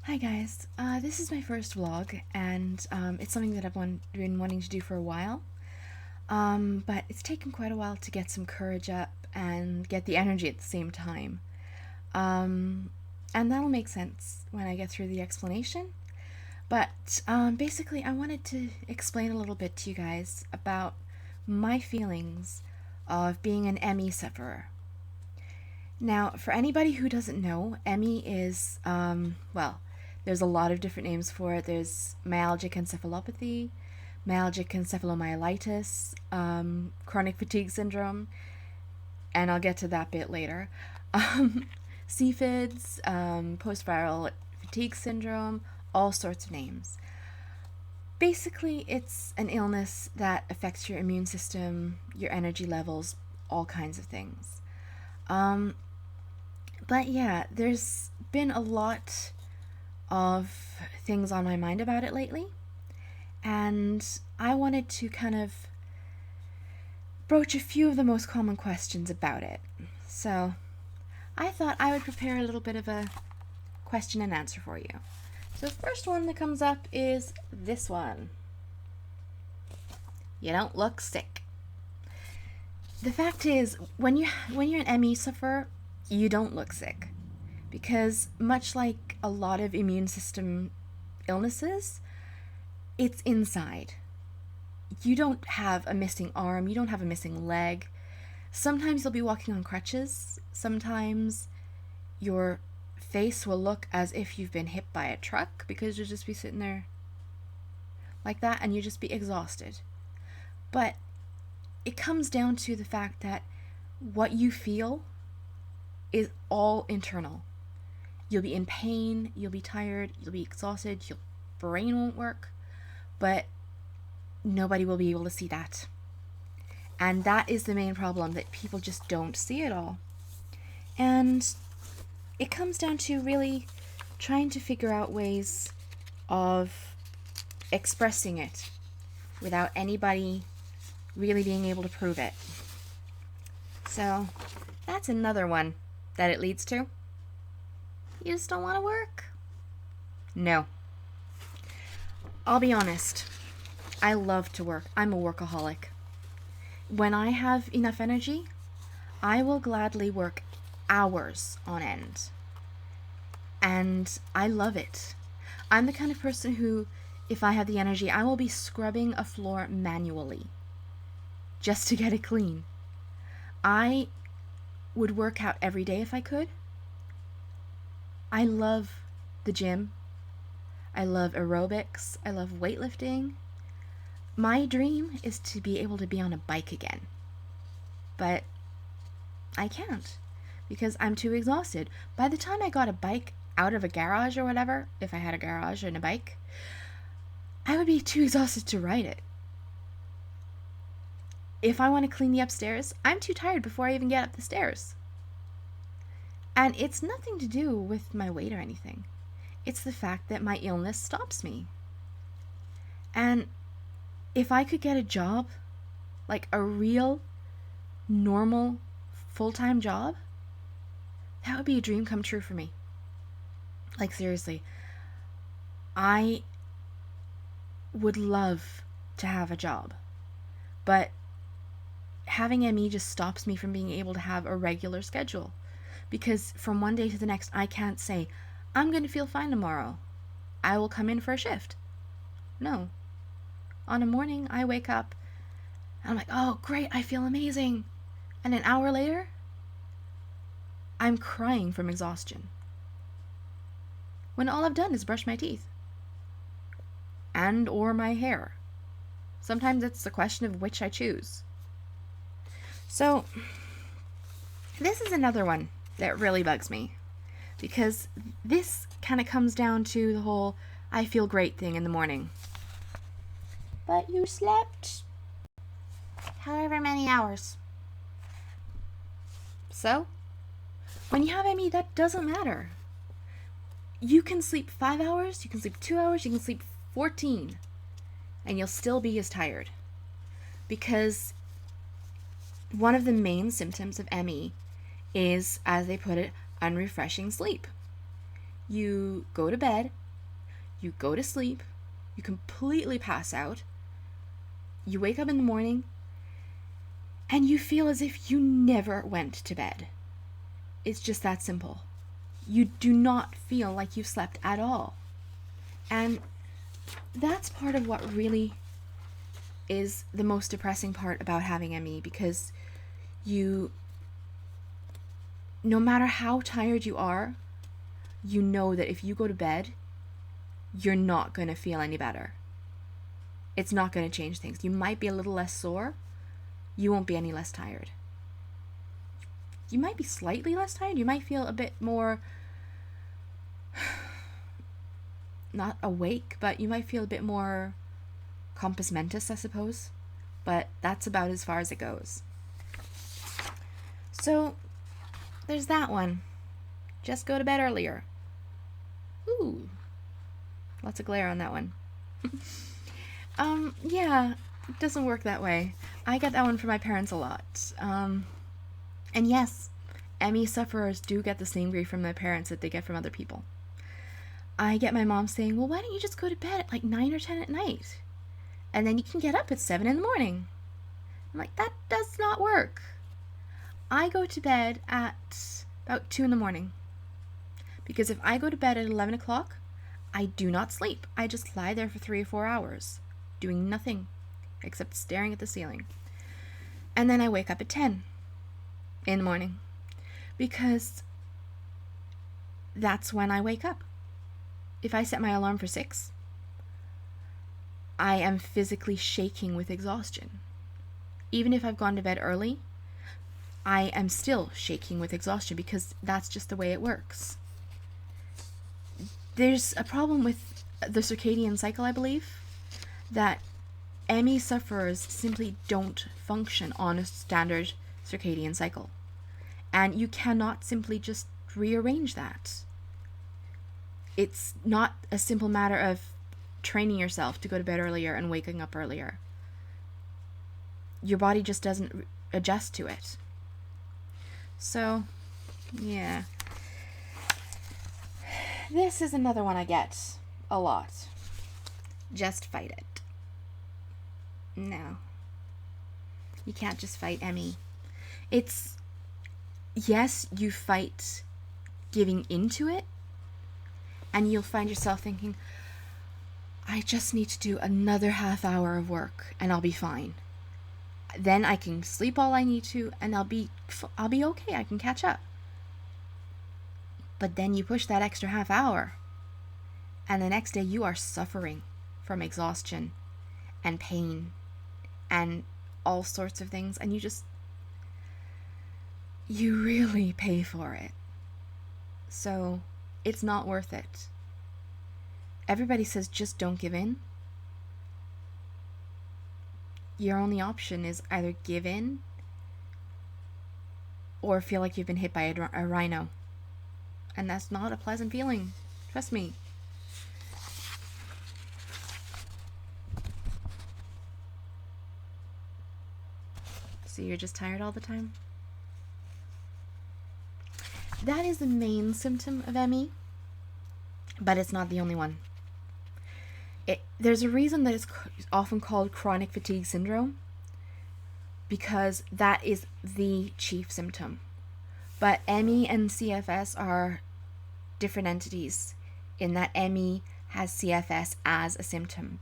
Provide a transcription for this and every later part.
Hi guys, this is my first vlog, and it's something that been wanting to do for a while, but it's taken quite a while to get some courage up and get the energy at the same time. Um, and that'll make sense when I get through the explanation. But basically, I wanted to explain a little bit to you guys about my feelings of being an ME sufferer. Now, for anybody who doesn't know, ME is, there's a lot of different names for it. There's myalgic encephalopathy, myalgic encephalomyelitis, chronic fatigue syndrome, and I'll get to that bit later. Um, CFIDS, post-viral fatigue syndrome, all sorts of names. Basically, it's an illness that affects your immune system, your energy levels, all kinds of things. Um, but yeah, there's been a lot of things on my mind about it lately, and I wanted to kind of broach a few of the most common questions about it. So I thought I would prepare a little bit of a question and answer for you. So the first one that comes up is this one. You don't look sick. The fact is, when you're an ME sufferer, you don't look sick, because much like a lot of immune system illnesses, it's inside. You don't have a missing arm, you don't have a missing leg. Sometimes you'll be walking on crutches. Sometimes your face will look as if you've been hit by a truck, because you'll just be sitting there like that and you just be exhausted. But it comes down to the fact that what you feel is all internal. You'll be in pain, you'll be tired, you'll be exhausted, your brain won't work, but nobody will be able to see that. And that is the main problem, that people just don't see it all. And it comes down to really trying to figure out ways of expressing it without anybody really being able to prove it. So that's another one that it leads to. You just don't want to work? No. I'll be honest. I love to work. I'm a workaholic. When I have enough energy, I will gladly work hours on end. And I love it. I'm the kind of person who, if I have the energy, I will be scrubbing a floor manually just to get it clean. I would work out every day if I could. I love the gym. I love aerobics. I love weightlifting. My dream is to be able to be on a bike again. But I can't, because I'm too exhausted. By the time I got a bike out of a garage or whatever, if I had a garage and a bike, I would be too exhausted to ride it. If I want to clean the upstairs, I'm too tired before I even get up the stairs. And it's nothing to do with my weight or anything. It's the fact that my illness stops me. And if I could get a job, like a real, normal, full-time job, that would be a dream come true for me. Like, seriously. I would love to have a job, but having ME just stops me from being able to have a regular schedule, because from one day to the next, I can't say, I'm going to feel fine tomorrow, I will come in for a shift. No. On a morning, I wake up, and I'm like, oh, great, I feel amazing. And an hour later, I'm crying from exhaustion, when all I've done is brush my teeth. And or my hair. Sometimes it's a question of which I choose. So, this is another one that really bugs me, because this kind of comes down to the whole I feel great thing in the morning. But you slept however many hours. So, when you have ME, that doesn't matter. You can sleep 5 hours, you can sleep 2 hours, you can sleep 14, and you'll still be as tired. Because one of the main symptoms of ME is, as they put it, unrefreshing sleep. You go to bed, you go to sleep, you completely pass out, you wake up in the morning, and you feel as if you never went to bed. It's just that simple. You do not feel like you've slept at all. And that's part of what really is the most depressing part about having ME, because no matter how tired you are, you know that if you go to bed, you're not going to feel any better. It's not going to change things. You might be a little less sore. You won't be any less tired. You might be slightly less tired. You might feel a bit more, not awake, but you might feel a bit more compos mentis, I suppose. But that's about as far as it goes. So, there's that one. Just go to bed earlier. Ooh. Lots of glare on that one. Yeah, it doesn't work that way. I get that one from my parents a lot. And yes, ME sufferers do get the same grief from their parents that they get from other people. I get my mom saying, well, why don't you just go to bed at like 9 or 10 at night? And then you can get up at 7 in the morning. I'm like, that does not work. I go to bed at about 2 in the morning. Because if I go to bed at 11 o'clock, I do not sleep. I just lie there for 3 or 4 hours, doing nothing except staring at the ceiling. And then I wake up at 10 in the morning, because that's when I wake up. If I set my alarm for 6, I am physically shaking with exhaustion. Even if I've gone to bed early, I am still shaking with exhaustion, because that's just the way it works. There's a problem with the circadian cycle, I believe, that ME sufferers simply don't function on a standard circadian cycle. And you cannot simply just rearrange that. It's not a simple matter of training yourself to go to bed earlier and waking up earlier. Your body just doesn't adjust to it. So, yeah. This is another one I get a lot. Just fight it. No. You can't just fight ME. It's, yes, you fight giving into it, and you'll find yourself thinking, I just need to do another half hour of work and I'll be fine. Then I can sleep all I need to and I'll be okay. I can catch up. But then you push that extra half hour, and the next day you are suffering from exhaustion and pain and all sorts of things, and you really pay for it. So it's not worth it. Everybody says just don't give in. Your only option is either give in or feel like you've been hit by a rhino. And that's not a pleasant feeling. Trust me. So you're just tired all the time? That is the main symptom of ME, but it's not the only one. There's a reason that it's often called chronic fatigue syndrome, because that is the chief symptom. But ME and CFS are different entities in that ME has CFS as a symptom.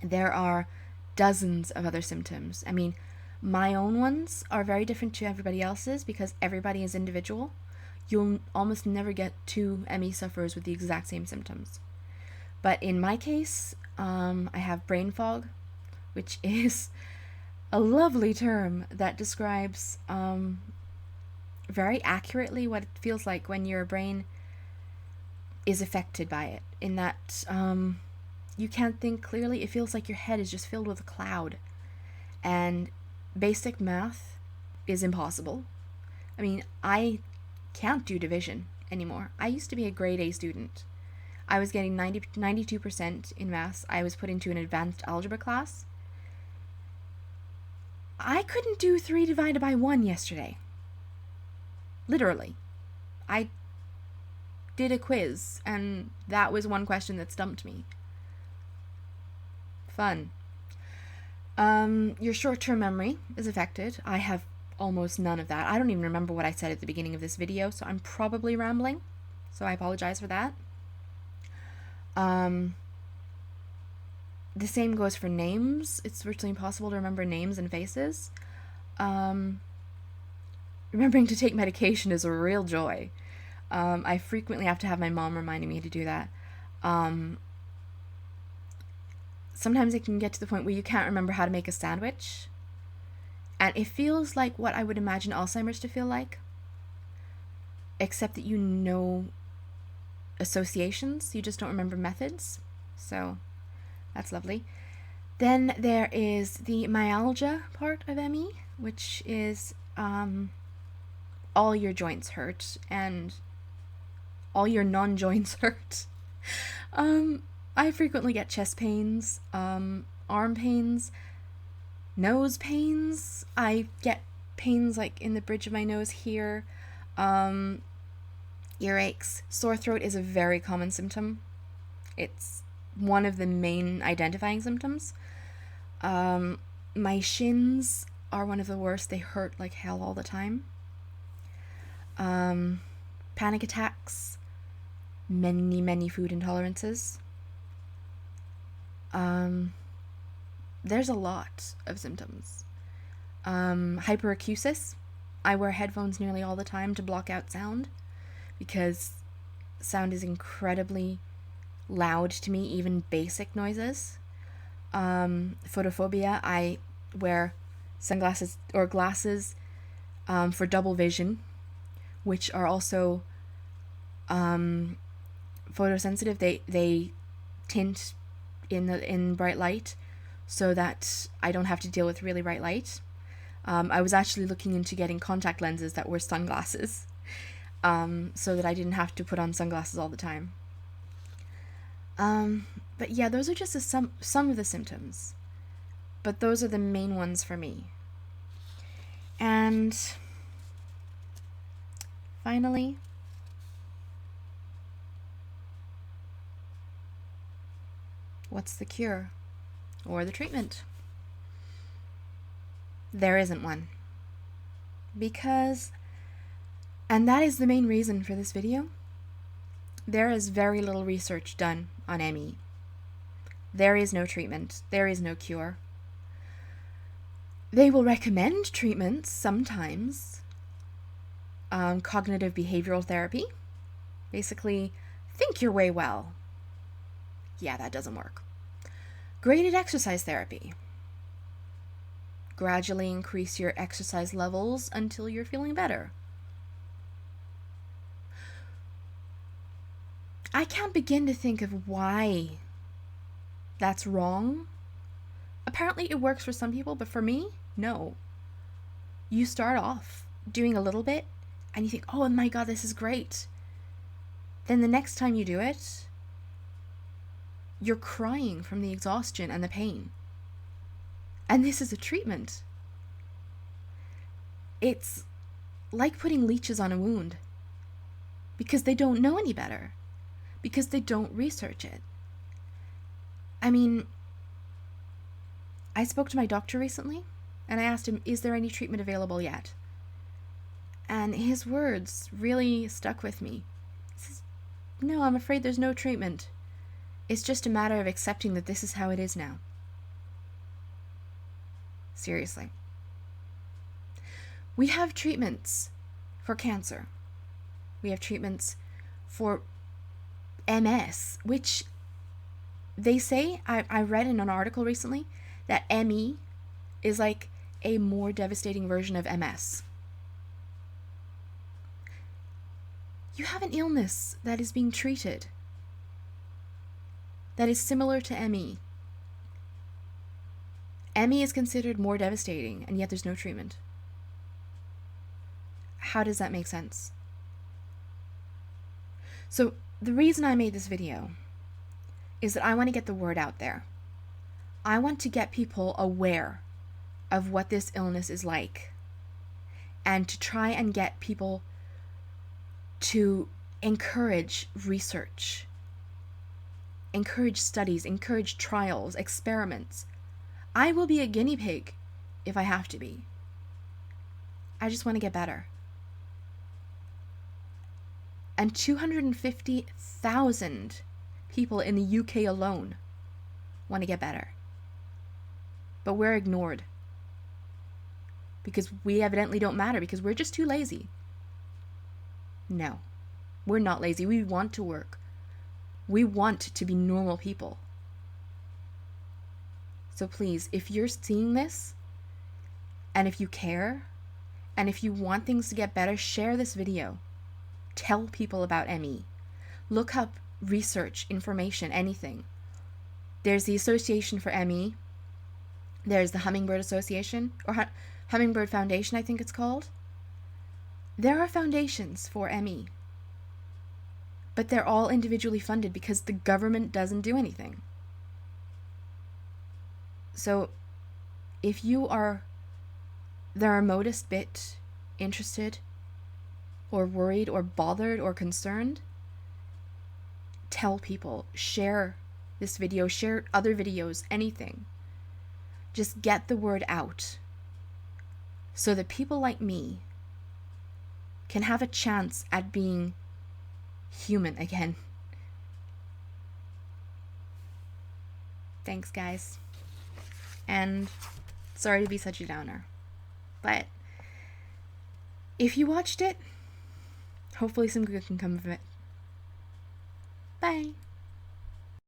There are dozens of other symptoms. I mean, my own ones are very different to everybody else's because everybody is individual. You'll almost never get 2 ME sufferers with the exact same symptoms. But in my case, I have brain fog, which is a lovely term that describes very accurately what it feels like when your brain is affected by it, in that you can't think clearly. It feels like your head is just filled with a cloud, and basic math is impossible. I mean, I can't do division anymore. I used to be a grade A student. I was getting 92% in maths. I was put into an advanced algebra class. I couldn't do 3 divided by 1 yesterday. Literally. I did a quiz, and that was one question that stumped me. Fun. Your short-term memory is affected. I have almost none of that. I don't even remember what I said at the beginning of this video, so I'm probably rambling. So I apologize for that. The same goes for names. It's virtually impossible to remember names and faces. Remembering to take medication is a real joy. I frequently have to have my mom reminding me to do that. Sometimes it can get to the point where you can't remember how to make a sandwich. And it feels like what I would imagine Alzheimer's to feel like. Except that you know associations, you just don't remember methods. So that's lovely. Then there is the myalgia part of ME, which is all your joints hurt and all your non-joints hurt. I frequently get chest pains, arm pains, nose pains. I get pains like in the bridge of my nose here. Earaches. Sore throat is a very common symptom. It's one of the main identifying symptoms. My shins are one of the worst. They hurt like hell all the time. Panic attacks. Many food intolerances. There's a lot of symptoms. Hyperacusis. I wear headphones nearly all the time to block out sound because sound is incredibly loud to me, even basic noises. Photophobia. I wear sunglasses or glasses for double vision, which are also photosensitive. They tint in bright light so that I don't have to deal with really bright light. I was actually looking into getting contact lenses that were sunglasses so that I didn't have to put on sunglasses all the time. But yeah, those are just some of the symptoms. But those are the main ones for me. And finally, what's the cure or the treatment? There isn't one. Because, and that is the main reason for this video, there is very little research done on ME. There is no treatment. There is no cure. They will recommend treatments sometimes. Cognitive behavioral therapy. Basically, think your way well. Yeah, that doesn't work. Graded exercise therapy. Gradually increase your exercise levels until you're feeling better. I can't begin to think of why that's wrong. Apparently it works for some people, but for me, no. You start off doing a little bit and you think, oh my God, this is great. Then the next time you do it, you're crying from the exhaustion and the pain. And this is a treatment. It's like putting leeches on a wound because they don't know any better, because they don't research it. I mean, I spoke to my doctor recently and I asked him, is there any treatment available yet? And his words really stuck with me. He says, no, I'm afraid there's no treatment. It's just a matter of accepting that this is how it is now. Seriously. We have treatments for cancer. We have treatments for MS, which they say, I read in an article recently, that ME is like a more devastating version of MS. You have an illness that is being treated that is similar to ME. ME is considered more devastating, and yet there's no treatment. How does that make sense? So the reason I made this video is that I want to get the word out there. I want to get people aware of what this illness is like and to try and get people to encourage research, encourage studies, encourage trials, experiments. I will be a guinea pig if I have to be. I just want to get better. And 250,000 people in the UK alone want to get better. But we're ignored. Because we evidently don't matter, because we're just too lazy. No, we're not lazy. We want to work. We want to be normal people. So please, if you're seeing this, and if you care, and if you want things to get better, share this video. Tell people about ME. Look up research, information, anything. There's the Association for ME. There's the Hummingbird Association, or Hummingbird Foundation, I think it's called. There are foundations for ME. But they're all individually funded because the government doesn't do anything. So, if you are the remotest bit interested, or worried, or bothered, or concerned, tell people, share this video, share other videos, anything. Just get the word out so that people like me can have a chance at being human again. Thanks, guys. And sorry to be such a downer. But if you watched it, hopefully some good can come of it. Bye.